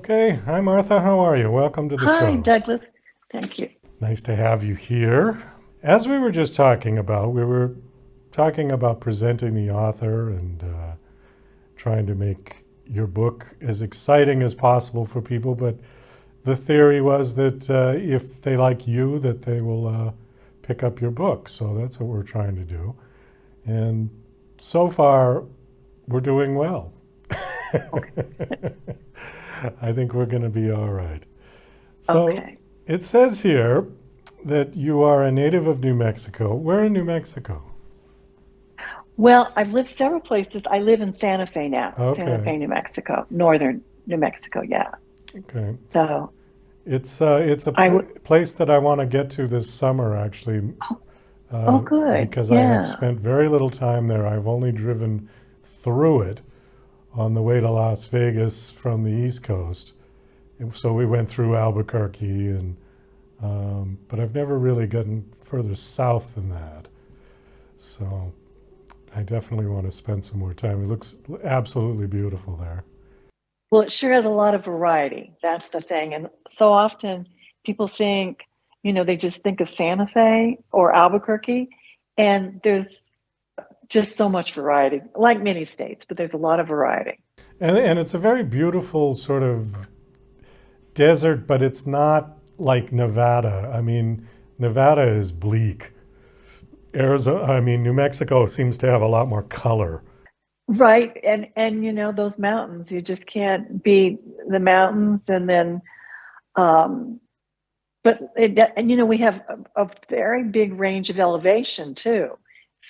Okay, hi Martha, how are you? Welcome to the Hi, show. Douglas. Thank you. Nice to have you here. As we were just talking about, we were talking about presenting the author and trying to make your book as exciting as possible for people, but the theory was that if they like you, that they will pick up your book. So that's what we're trying to do. And so far, we're doing well. Okay. I think we're going to be all right. So Okay. it says here that you are a native of New Mexico. Where in New Mexico? Well, I've lived several places. I live in Santa Fe now, Santa Okay, Fe, New Mexico, northern New Mexico. Yeah. okay. So It's a I would. place that I want to get to this summer, actually, Oh, oh, good. because I have Yeah. spent very little time there. I've only driven through it on the way to Las Vegas from the East Coast. And so we went through Albuquerque, and but I've never really gotten further south than that. So I definitely want to spend some more time. It looks absolutely beautiful there. Well, it sure has a lot of variety. That's the thing. And so often people think, they just think of Santa Fe or Albuquerque, and there's just so much variety, like many states, but there's a lot of variety. And it's a very beautiful sort of desert, but it's not like Nevada. I mean, Nevada is bleak. New Mexico seems to have a lot more color. Right. And those mountains, you just can't beat the mountains. And then um we have a very big range of elevation too.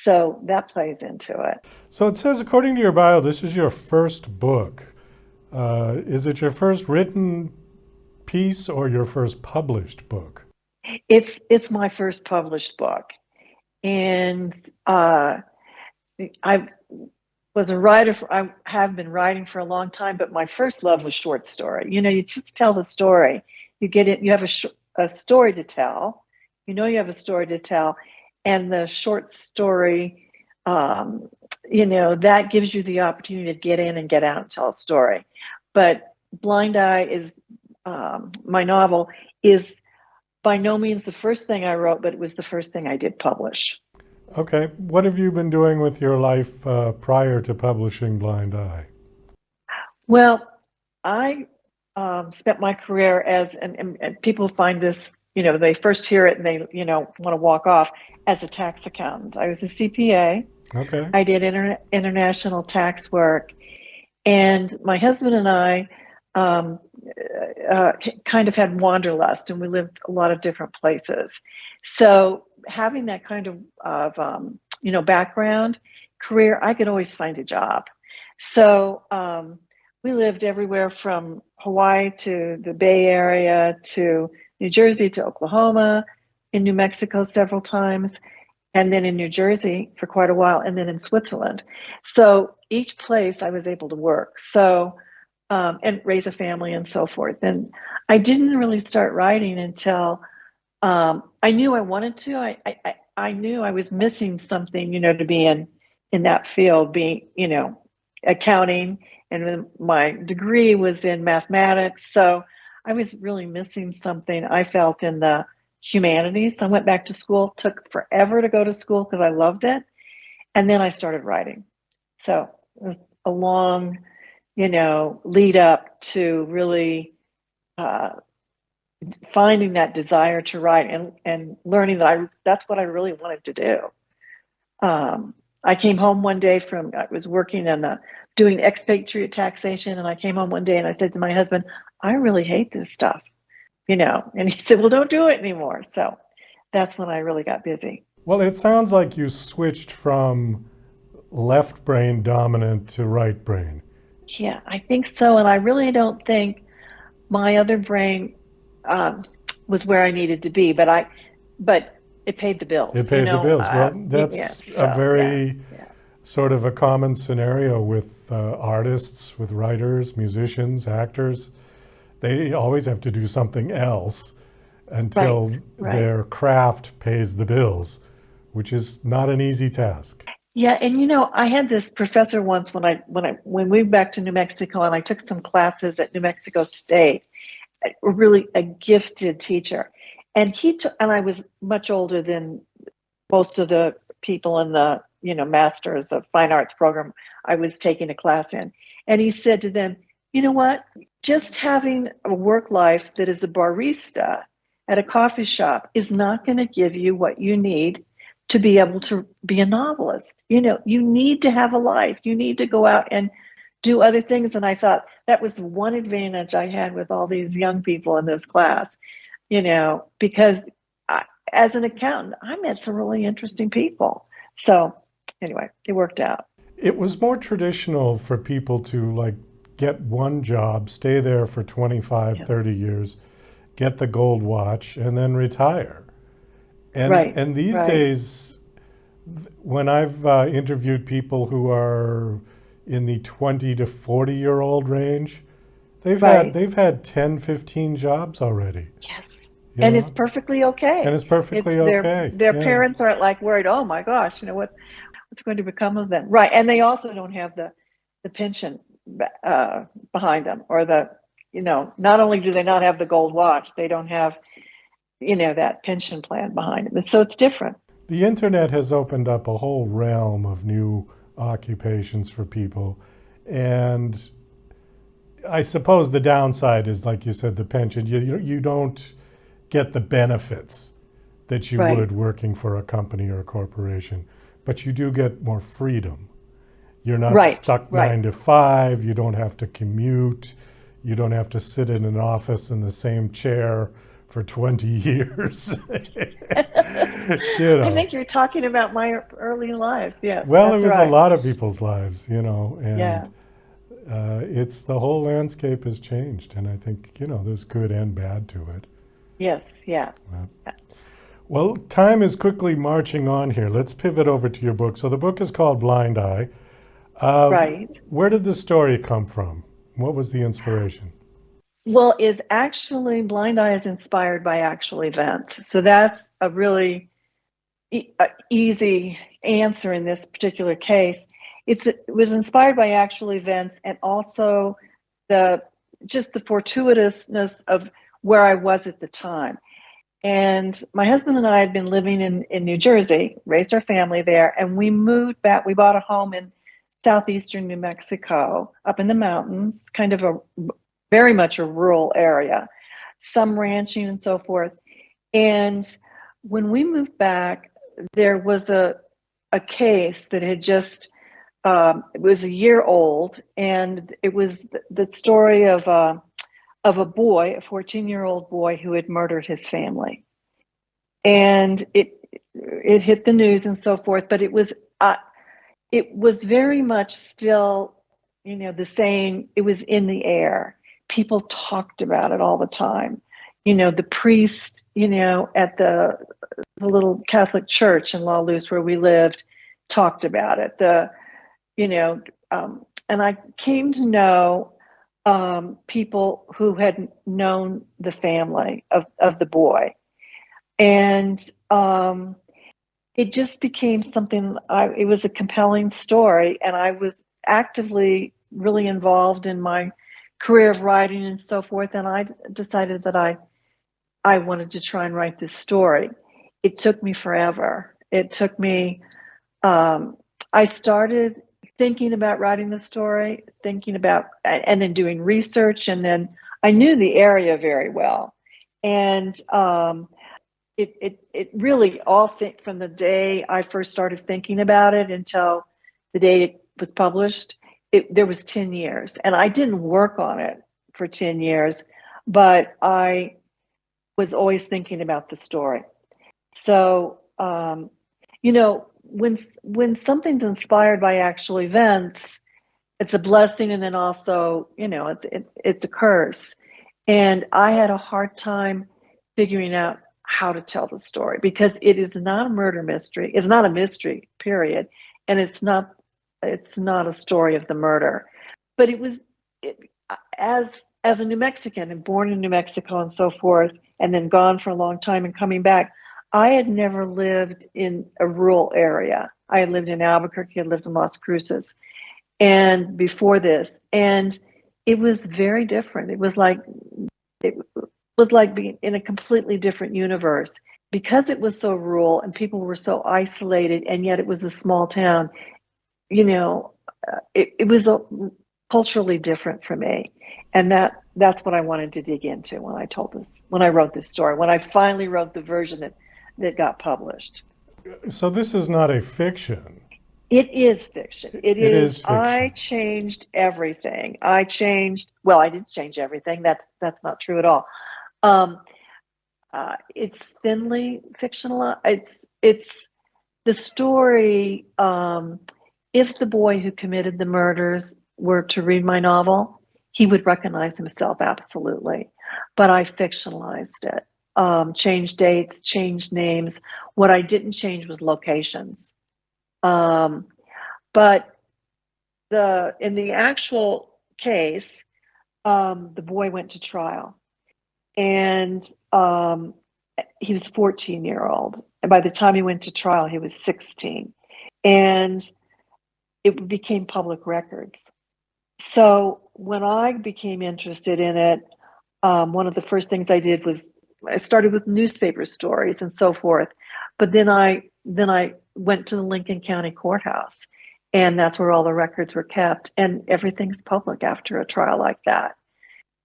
So that plays into it. So it says, according to your bio, this is your first book. Is it your first written piece or your first published book? It's my first published book. And I was a writer I have been writing for a long time, but my first love was short story. You just tell the story. You get it, you have a story to tell. You have a story to tell, and the short story, that gives you the opportunity to get in and get out and tell a story. But Blind Eye is my novel is by no means the first thing I wrote, but it was the first thing I did publish. Okay. What have you been doing with your life prior to publishing Blind Eye? Well, I spent my career and people find this, they first hear it and they, want to walk off as a tax accountant. I was a CPA. Okay. I did international tax work, and my husband and I um, kind of had wanderlust, and we lived a lot of different places. So having that kind of background, career, I could always find a job. So we lived everywhere from Hawaii to the Bay Area to New Jersey to Oklahoma, in New Mexico several times, and then in New Jersey for quite a while, and then in Switzerland. So each place I was able to work. So and raise a family and so forth. And I didn't really start writing until I knew I wanted to. I knew I was missing something, to be in that field, being, accounting, and then my degree was in mathematics. So I was really missing something I felt in the humanities. I went back to school, took forever to go to school because I loved it. And then I started writing. So it was a long, lead up to really uh, finding that desire to write and learning that that's what I really wanted to do. I came home one day I was working and doing expatriate taxation, and I came home one day and I said to my husband, I really hate this stuff, and he said, well, don't do it anymore. So that's when I really got busy. Well, it sounds like you switched from left brain dominant to right brain. Yeah, I think so. And I really don't think my other brain um, was where I needed to be, but it paid the It bills, paid the bills. Well, yeah. that's a So yeah, very yeah, sort of a common scenario with artists, with writers, musicians, actors. They always have to do something else right, until right. their craft pays the bills, which is not an easy task. Yeah, and I had this professor once when we moved back to New Mexico, and I took some classes at New Mexico State. Really a gifted teacher, and I was much older than most of the people in the Masters of Fine Arts program I was taking a class in, and he said to them, "You know what? Just having a work life that is a barista at a coffee shop is not going to give you what you need to be able to be a novelist. You need to have a life. You need to go out and do other things." And I thought that was the one advantage I had with all these young people in this class, because as an accountant, I met some really interesting people. So anyway, it worked out. It was more traditional for people to like get one job, stay there for 25, Yeah. 30 years, get the gold watch, and then retire. And Right, and these right, days, when I've interviewed people who are in the 20 to 40-year-old range, they've had right. they've had 10, 15 jobs already, Yes. you And it's know? perfectly And okay. it's perfectly okay. Their Yeah. parents aren't like worried, oh my gosh, what's going to become of them? Right. And they also don't have the pension behind them, or not only do they not have the gold watch, they don't have, that pension plan behind them. So it's different. The internet has opened up a whole realm of new occupations for people. And I suppose the downside is, like you said, the pension. You don't get the benefits that you Right. would working for a company or a corporation, but you do get more freedom. You're not Right. stuck Right. 9 to 5. You don't have to commute. You don't have to sit in an office in the same chair for 20 years. you I know, think you're talking about my early life. Yes, well, it that's was a right. lot of people's lives, and Yeah. it's the whole landscape has changed. And I think, there's good and bad to it. Yes. Yeah. Well, time is quickly marching on here. Let's pivot over to your book. So the book is called Blind Eye. Uh, Right. where did the story come from? What was the inspiration? Well, is actually Blind Eye is inspired by actual events. So that's a really easy answer in this particular case. It was inspired by actual events, and also the just the fortuitousness of where I was at the time. And my husband and I had been living in New Jersey, raised our family there, and we moved back. We bought a home in Southeastern New Mexico, up in the mountains, kind of a very much a rural area, some ranching and so forth. And when we moved back, there was a case that had just it was a year old, and it was the story of a boy, a 14-year-old boy who had murdered his family, and it hit the news and so forth. But it was very much still, the saying, it was in the air. People talked about it all the time. The priest, at the little Catholic church in La Luz where we lived, talked about it. You know, and I came to know people who had known the family of the boy. And it just became something, it was a compelling story. And I was actively really involved in my career of writing and so forth. And I decided that I wanted to try and write this story. It took me forever. It took me, I started thinking about writing the story, thinking about, and then doing research. And then I knew the area very well. And it really from the day I first started thinking about it until the day it was published, there was 10 years. And I didn't work on it for 10 years, but I was always thinking about the story. So, when something's inspired by actual events, it's a blessing, and then also, it's a curse. And I had a hard time figuring out how to tell the story, because it is not a murder mystery. It's not a mystery, period, and it's not a story of the murder. But it, as a New Mexican and born in New Mexico and so forth, and then gone for a long time and coming back, I had never lived in a rural area. I had lived in Albuquerque, I had lived in Las Cruces, and before this, and it was very different. It was like being in a completely different universe because it was so rural and people were so isolated, and yet it was a small town. You know, it was culturally different for me, and that's what I wanted to dig into when I wrote this story, when I finally wrote the version that got published. So this is not a fiction. It is fiction. It It is. is I fiction. changed everything. Well, I didn't change everything. That's not true at all. Um, it's thinly fictional. It's the story. If the boy who committed the murders were to read my novel, he would recognize himself absolutely. But I fictionalized it, changed dates, changed names. What I didn't change was locations. Um, but in the actual case, the boy went to trial, and he was 14-year-old. And by the time he went to trial, he was 16, and it became public records. So when I became interested in it, one of the first things I did was I started with newspaper stories and so forth. But then I went to the Lincoln County Courthouse, and that's where all the records were kept, and everything's public after a trial like that.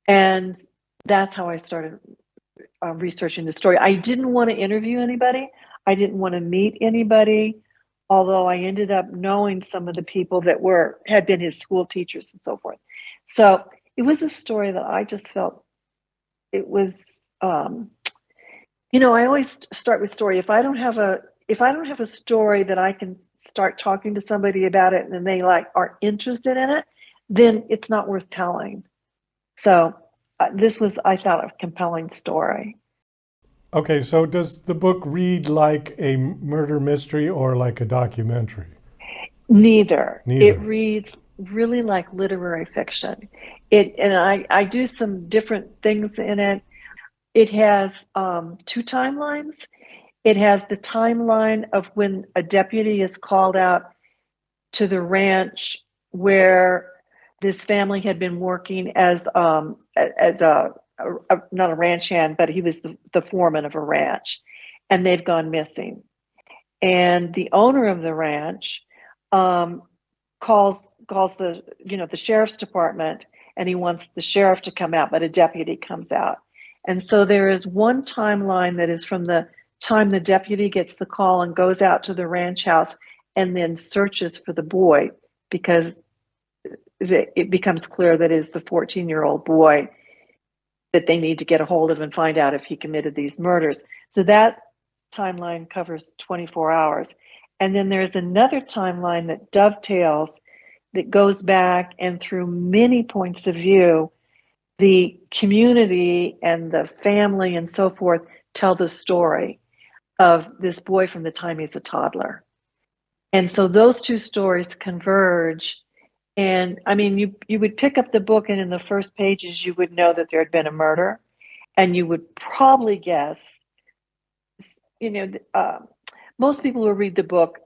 And that's how I started researching the story. I didn't want to interview anybody. I didn't want to meet anybody, although I ended up knowing some of the people that had been his school teachers and so forth. So it was a story that I just felt it was. I always start with story. If I don't have a story that I can start talking to somebody about it, and then they are interested in it, then it's not worth telling. So this was, I thought, a compelling story. Okay, so does the book read like a murder mystery or like a documentary? Neither. It Neither. reads really like literary fiction. I do some different things in it. It has two timelines. It has the timeline of when a deputy is called out to the ranch where this family had been working as not a ranch hand, but he was the foreman of a ranch, and they've gone missing. And the owner of the ranch um, calls the sheriff's department, and he wants the sheriff to come out, but a deputy comes out. And so there is one timeline that is from the time the deputy gets the call and goes out to the ranch house and then searches for the boy, because it becomes clear that it is the 14-year-old boy that they need to get a hold of and find out if he committed these murders. So that timeline covers 24 hours. And then there's another timeline that dovetails, that goes back, and through many points of view, the community and the family and so forth tell the story of this boy from the time he's a toddler. And so those two stories converge. And I mean, you would pick up the book, and in the first pages, you would know that there had been a murder, and you would probably guess, most people who read the book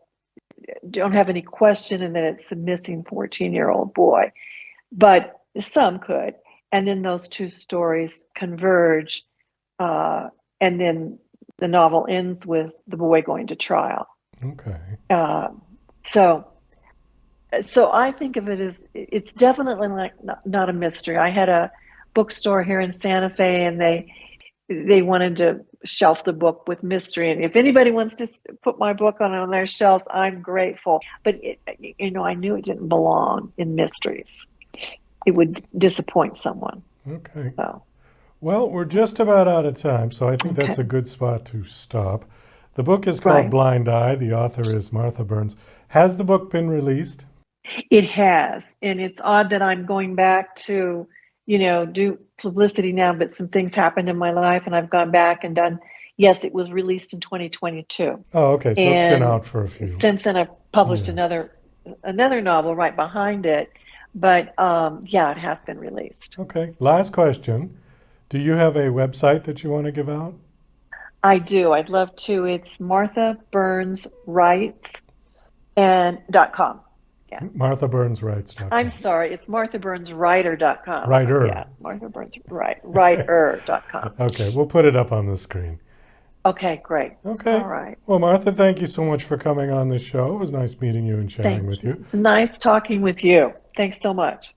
don't have any question in that it's the missing 14-year-old boy, but some could. And then those two stories converge, and then the novel ends with the boy going to trial. Okay. So I think of it as, it's definitely not a mystery. I had a bookstore here in Santa Fe, and they wanted to shelf the book with mystery. And if anybody wants to put my book on their shelves, I'm grateful. But I knew it didn't belong in mysteries. It would disappoint someone. Okay. So. Well, we're just about out of time, so I think that's a good spot to stop. The book is called Blind Eye. The author is Martha Burns. Has the book been released? It has, and it's odd that I'm going back to, do publicity now, but some things happened in my life, and I've gone back and done. Yes, it was released in 2022. Oh, okay, so it's been out for a few. Since then, I've published another novel right behind it, but yeah, it has been released. Okay, last question. Do you have a website that you want to give out? I do. I'd love to. It's Martha Burns Writes and .com. Yeah. MarthaBurnsWrites.com. I'm sorry. It's MarthaBurnsWriter.com. Writer. Yeah. Martha Burns Writer.com. Okay, we'll put it up on the screen. Okay, great. Okay. All right. Well, Martha, thank you so much for coming on this show. It was nice meeting you and chatting with you. It's nice talking with you. Thanks so much.